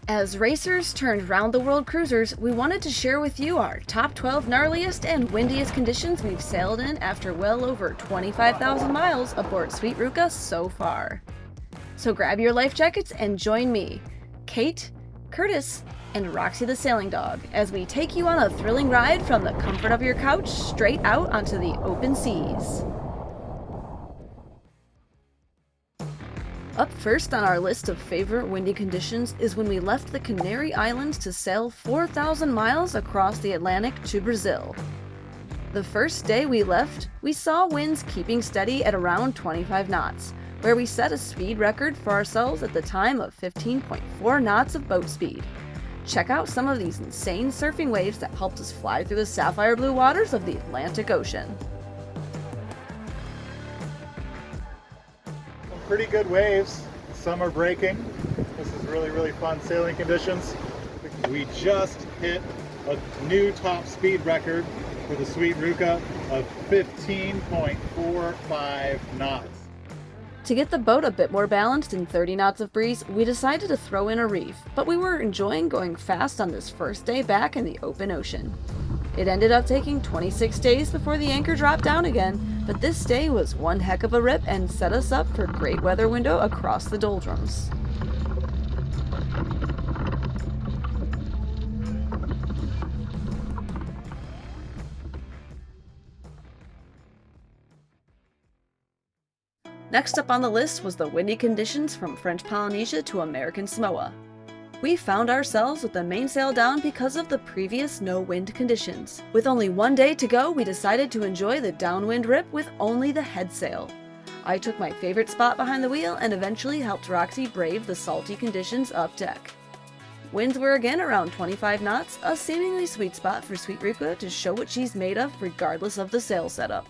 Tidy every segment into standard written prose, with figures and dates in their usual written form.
As racers turned round-the-world cruisers, we wanted to share with you our top 12 gnarliest and windiest conditions we've sailed in after well over 25,000 miles aboard Sweet Ruka so far. So grab your life jackets and join me, Kate, Curtis, and Roxy the Sailing Dog as we take you on a thrilling ride from the comfort of your couch straight out onto the open seas. Up first on our list of favorite windy conditions is when we left the Canary Islands to sail 4,000 miles across the Atlantic to Brazil. The first day we left, we saw winds keeping steady at around 25 knots, where we set a speed record for ourselves at the time of 15.4 knots of boat speed. Check out some of these insane surfing waves that helped us fly through the sapphire blue waters of the Atlantic Ocean. Pretty good waves. Some are breaking. This is really fun sailing conditions. We just hit a new top speed record for the Sweet Ruka of 15.45 knots. To get the boat a bit more balanced in 30 knots of breeze, we decided to throw in a reef, but we were enjoying going fast on this first day back in the open ocean. It ended up taking 26 days before the anchor dropped down again, but this day was one heck of a rip and set us up for great weather window across the doldrums. Next up on the list was the windy conditions from French Polynesia to American Samoa. We found ourselves with the mainsail down because of the previous no-wind conditions. With only one day to go, we decided to enjoy the downwind rip with only the headsail. I took my favorite spot behind the wheel and eventually helped Roxy brave the salty conditions up deck. Winds were again around 25 knots, a seemingly sweet spot for Sweet Ruka to show what she's made of regardless of the sail setup.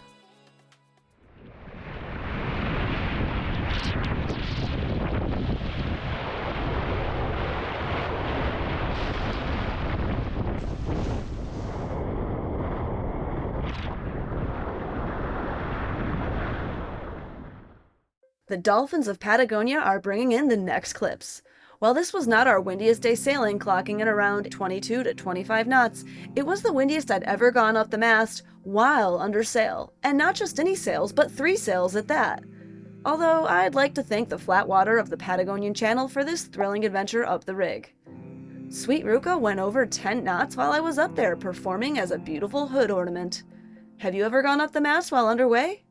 The dolphins of Patagonia are bringing in the next clips. While this was not our windiest day sailing, clocking in around 22 to 25 knots, it was the windiest I'd ever gone up the mast while under sail. And not just any sails, but 3 sails at that. Although I'd like to thank the flat water of the Patagonian Channel for this thrilling adventure up the rig. Sweet Ruka went over 10 knots while I was up there, performing as a beautiful hood ornament. Have you ever gone up the mast while underway?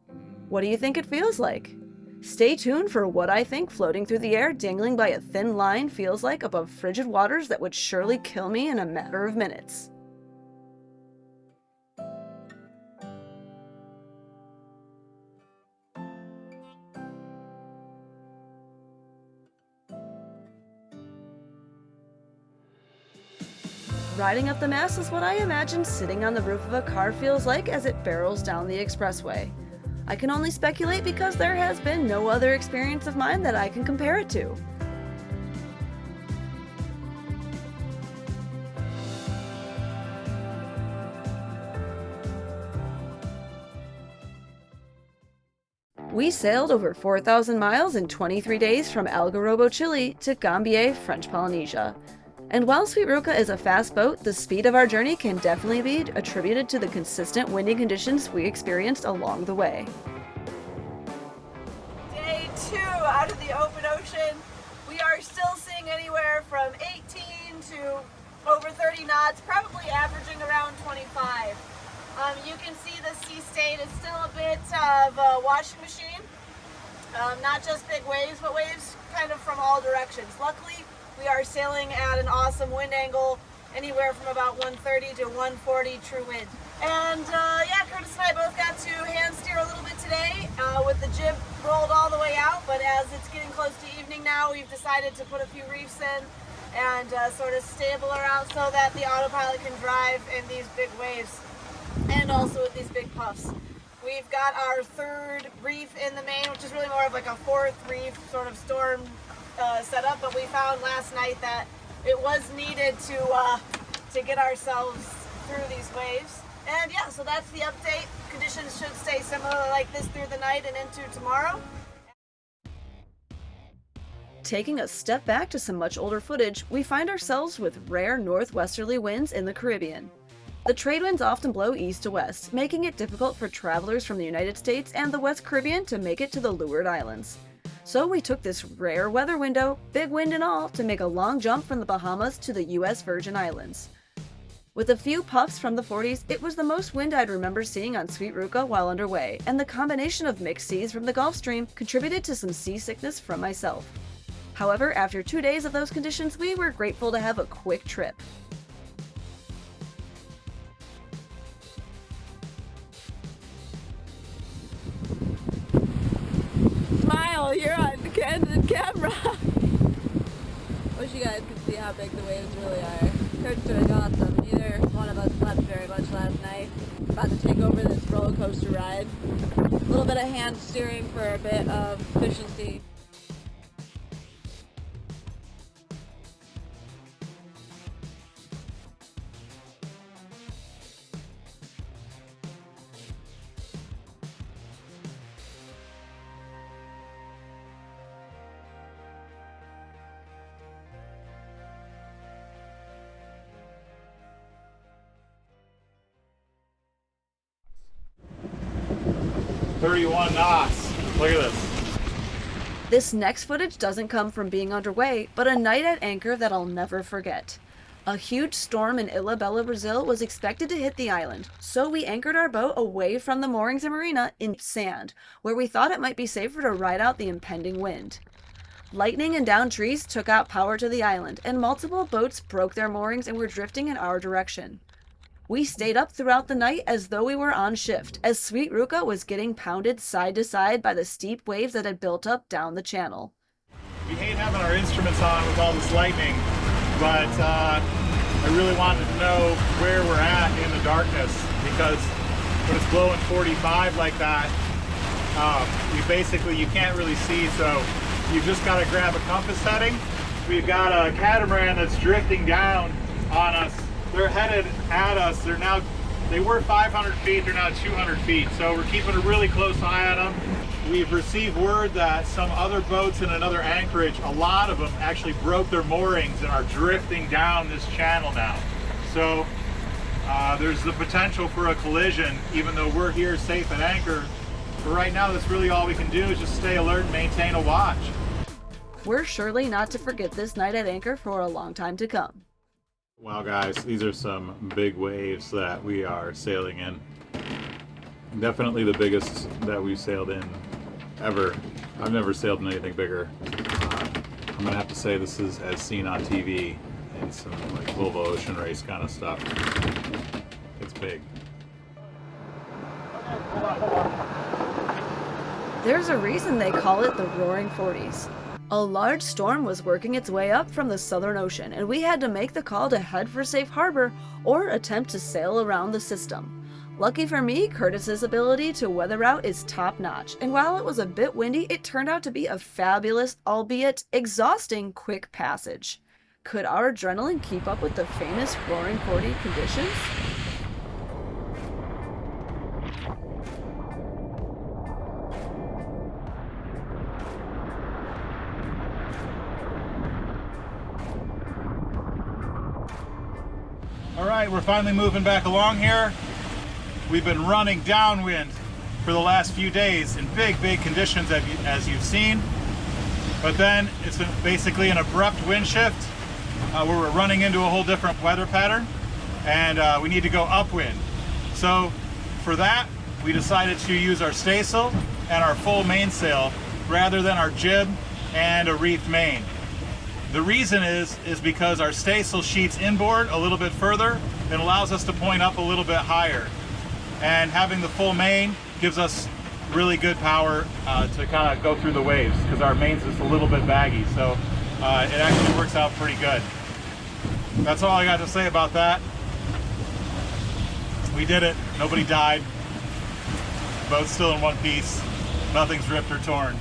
What do you think it feels like? Stay tuned for what I think floating through the air dangling by a thin line feels like above frigid waters that would surely kill me in a matter of minutes. Riding up the mast is what I imagine sitting on the roof of a car feels like as it barrels down the expressway. I can only speculate because there has been no other experience of mine that I can compare it to. We sailed over 4,000 miles in 23 days from Algarrobo, Chile to Gambier, French Polynesia. And while Sweet Ruka is a fast boat, the speed of our journey can definitely be attributed to the consistent windy conditions we experienced along the way. Day 2 out of the open ocean. We are still seeing anywhere from 18 to over 30 knots, probably averaging around 25. You can see the sea state is still a bit of a washing machine. Not just big waves, but waves kind of from all directions. Luckily, we are sailing at an awesome wind angle, anywhere from about 130 to 140 true wind. And yeah, Curtis and I both got to hand steer a little bit today with the jib rolled all the way out, but as it's getting close to evening now, we've decided to put a few reefs in and sort of stable her out so that the autopilot can drive in these big waves and also with these big puffs. We've got our 3rd reef in the main, which is really more of like a 4th reef sort of storm setup, but we found last night that it was needed to get ourselves through these waves. And yeah, so that's the update. Conditions should stay similar like this through the night and into tomorrow. Taking a step back to some much older footage, we find ourselves with rare northwesterly winds in the Caribbean. The trade winds often blow east to west, making it difficult for travelers from the United States and the West Caribbean to make it to the Leeward Islands. So we took this rare weather window, big wind and all, to make a long jump from the Bahamas to the US Virgin Islands. With a few puffs from the 40s, it was the most wind I'd remember seeing on Sweet Ruka while underway, and the combination of mixed seas from the Gulf Stream contributed to some seasickness from myself. However, after 2 days of those conditions, we were grateful to have a quick trip. Smile, you're on candid camera. Wish you guys could see how big the waves really are. Couldn't have got them. Neither one of us slept very much last night. About to take over this roller coaster ride. A little bit of hand steering for a bit of efficiency. "31 knots. Look at this." This next footage doesn't come from being underway, but a night at anchor that I'll never forget. A huge storm in Ilhabela, Brazil was expected to hit the island, so we anchored our boat away from the moorings and marina in sand, where we thought it might be safer to ride out the impending wind. Lightning and downed trees took out power to the island, and multiple boats broke their moorings and were drifting in our direction. We stayed up throughout the night as though we were on shift, as Sweet Ruka was getting pounded side to side by the steep waves that had built up down the channel. We hate having our instruments on with all this lightning, but I really wanted to know where we're at in the darkness, because when it's blowing 45 like that, you can't really see, so you've just got to grab a compass heading. We've got a catamaran that's drifting down on us. They're headed at us. They were 500 feet, they're now 200 feet, so we're keeping a really close eye on them. We've received word that some other boats in another anchorage, a lot of them actually broke their moorings and are drifting down this channel now. So there's the potential for a collision, even though we're here safe at anchor. But right now, that's really all we can do is just stay alert and maintain a watch. We're surely not to forget this night at anchor for a long time to come. Wow guys, these are some big waves that we are sailing in. Definitely the biggest that we've sailed in ever. I've never sailed in anything bigger. I'm gonna have to say this is as seen on TV in some like Volvo Ocean Race kind of stuff. It's big. There's a reason they call it the Roaring Forties. A large storm was working its way up from the Southern Ocean, and we had to make the call to head for safe harbor or attempt to sail around the system. Lucky for me, Curtis's ability to weather out is top-notch, and while it was a bit windy, it turned out to be a fabulous, albeit exhausting, quick passage. Could our adrenaline keep up with the famous Roaring 40 conditions? All right, we're finally moving back along here. We've been running downwind for the last few days in big conditions as you've seen. But then it's basically an abrupt wind shift where we're running into a whole different weather pattern, and we need to go upwind. So for that, we decided to use our staysail and our full mainsail rather than our jib and a reefed main. The reason is because our staysail sheets inboard a little bit further and allows us to point up a little bit higher. And having the full main gives us really good power to kind of go through the waves, because our main's just a little bit baggy. So it actually works out pretty good. That's all I got to say about that. We did it. Nobody died. Boat's still in one piece. Nothing's ripped or torn.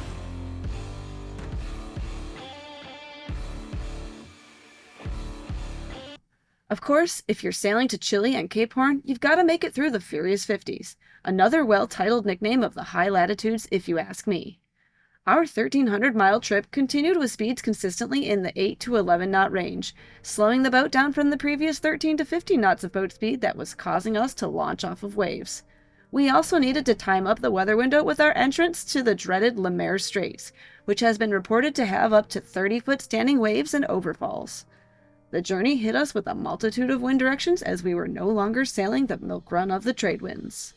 Of course, if you're sailing to Chile and Cape Horn, you've got to make it through the Furious 50s, another well-titled nickname of the high latitudes if you ask me. Our 1,300-mile trip continued with speeds consistently in the 8 to 11 knot range, slowing the boat down from the previous 13 to 15 knots of boat speed that was causing us to launch off of waves. We also needed to time up the weather window with our entrance to the dreaded Le Maire Straits, which has been reported to have up to 30-foot standing waves and overfalls. The journey hit us with a multitude of wind directions as we were no longer sailing the milk run of the trade winds.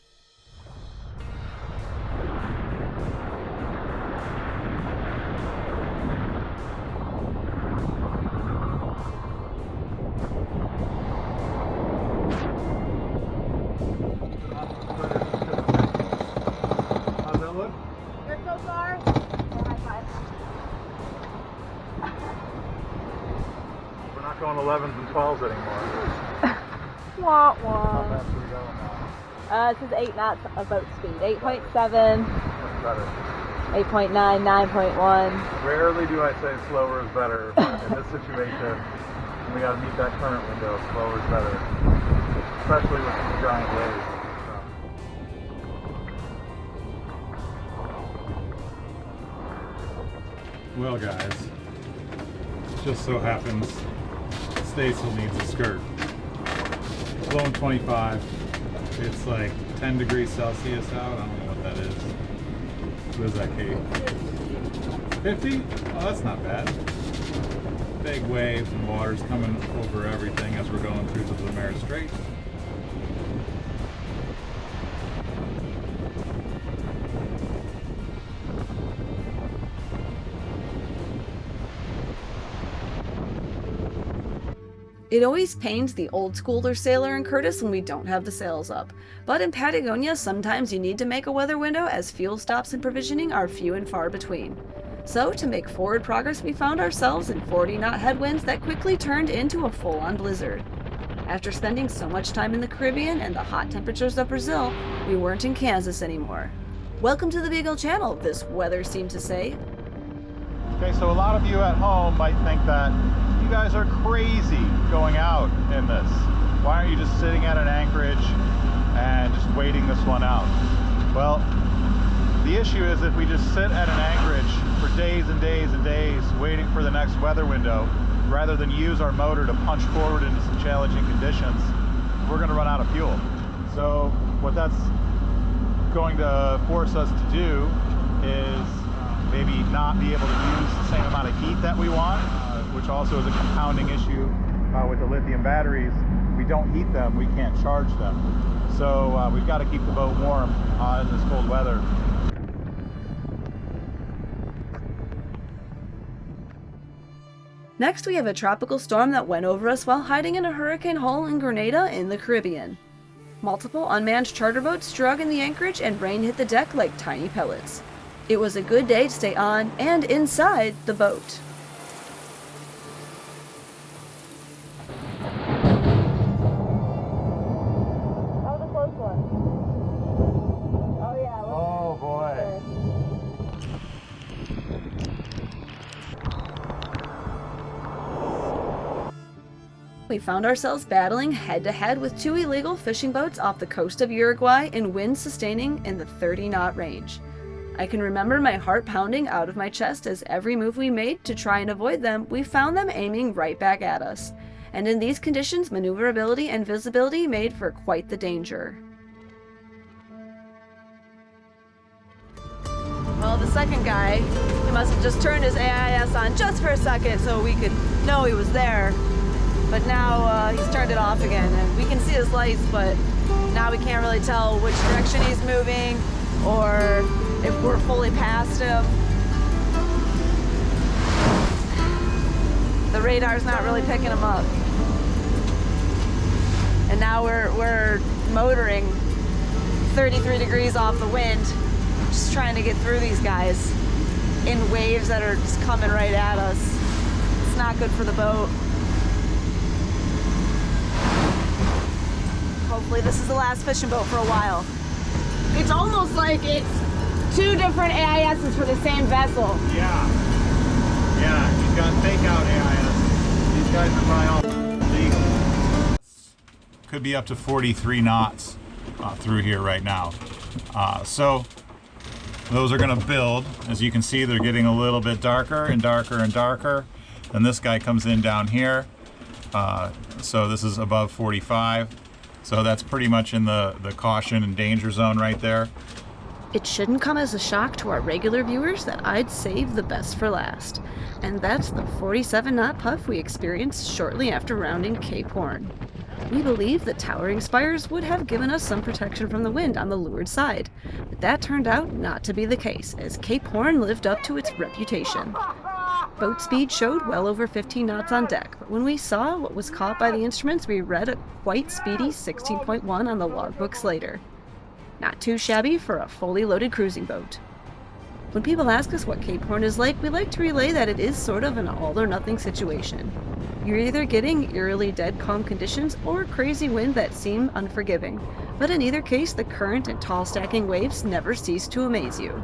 Going 11s and 12s anymore. Wah, How wah. fast are we going now? This is 8 knots of boat speed. 8.7, Much better. 8.9, 9.1. Rarely do I say slower is better, but in this situation, we got to meet that current window. Slower is better, especially with these giant waves. Well, guys, just so happens Staysel needs a skirt. It's blowing 25. It's like 10 degrees Celsius out. I don't know what that is. What is that, Kate? 50? Oh, that's not bad. Big waves and water's coming over everything as we're going through the Le Maire Straits. It always pains the old schooler sailor in Curtis when we don't have the sails up. But in Patagonia, sometimes you need to make a weather window as fuel stops and provisioning are few and far between. So, to make forward progress, we found ourselves in 40-knot headwinds that quickly turned into a full-on blizzard. After spending so much time in the Caribbean and the hot temperatures of Brazil, we weren't in Kansas anymore. Welcome to the Beagle channel, this weather seemed to say. Okay, so a lot of you at home might think that you guys are crazy going out in this. Why aren't you just sitting at an anchorage and just waiting this one out? Well, the issue is if we just sit at an anchorage for days and days and days waiting for the next weather window, rather than use our motor to punch forward into some challenging conditions, we're going to run out of fuel. So what that's going to force us to do is maybe not be able to use the same amount of heat that we want, which also is a compounding issue with the lithium batteries. We don't heat them, we can't charge them. So we've got to keep the boat warm in this cold weather. Next, we have a tropical storm that went over us while hiding in a hurricane hole in Grenada in the Caribbean. Multiple unmanned charter boats drug in the anchorage and rain hit the deck like tiny pellets. It was a good day to stay on and inside the boat. That was a close one. Oh yeah. Oh boy. We found ourselves battling head-to-head with two illegal fishing boats off the coast of Uruguay in winds sustaining in the 30-knot range. I can remember my heart pounding out of my chest as every move we made to try and avoid them, we found them aiming right back at us. And in these conditions, maneuverability and visibility made for quite the danger. Well, the second guy, he must have just turned his AIS on just for a second so we could know he was there. But now he's turned it off again, and we can see his lights, but now we can't really tell which direction he's moving or if we're fully past him. The radar's not really picking him up. And now we're motoring 33 degrees off the wind, just trying to get through these guys in waves that are just coming right at us. It's not good for the boat. Hopefully this is the last fishing boat for a while. It's almost like it's two different AISs for the same vessel. Yeah. Yeah, you've got fake out AIS. These guys are by all legal. Could be up to 43 knots through here right now. So Those are going to build. As you can see, they're getting a little bit darker and darker and darker. And this guy comes in down here. So this is above 45. So that's pretty much in the caution and danger zone right there. It shouldn't come as a shock to our regular viewers that I'd save the best for last. And that's the 47-knot puff we experienced shortly after rounding Cape Horn. We believed the towering spires would have given us some protection from the wind on the leeward side, but that turned out not to be the case, as Cape Horn lived up to its reputation. Boat speed showed well over 15 knots on deck, but when we saw what was caught by the instruments, we read a quite speedy 16.1 on the logbooks later. Not too shabby for a fully loaded cruising boat. When people ask us what Cape Horn is like, we like to relay that it is sort of an all-or-nothing situation. You're either getting eerily dead calm conditions or crazy wind that seem unforgiving, but in either case, the current and tall stacking waves never cease to amaze you.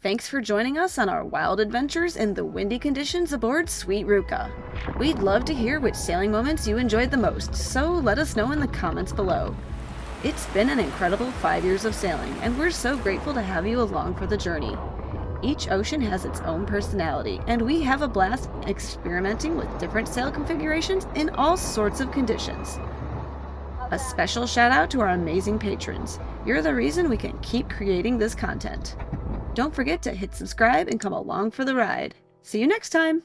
Thanks for joining us on our wild adventures in the windy conditions aboard Sweet Ruka. We'd love to hear which sailing moments you enjoyed the most, so let us know in the comments below. It's been an incredible 5 years of sailing, and we're so grateful to have you along for the journey. Each ocean has its own personality, and we have a blast experimenting with different sail configurations in all sorts of conditions. A special shout out to our amazing patrons. You're the reason we can keep creating this content. Don't forget to hit subscribe and come along for the ride. See you next time!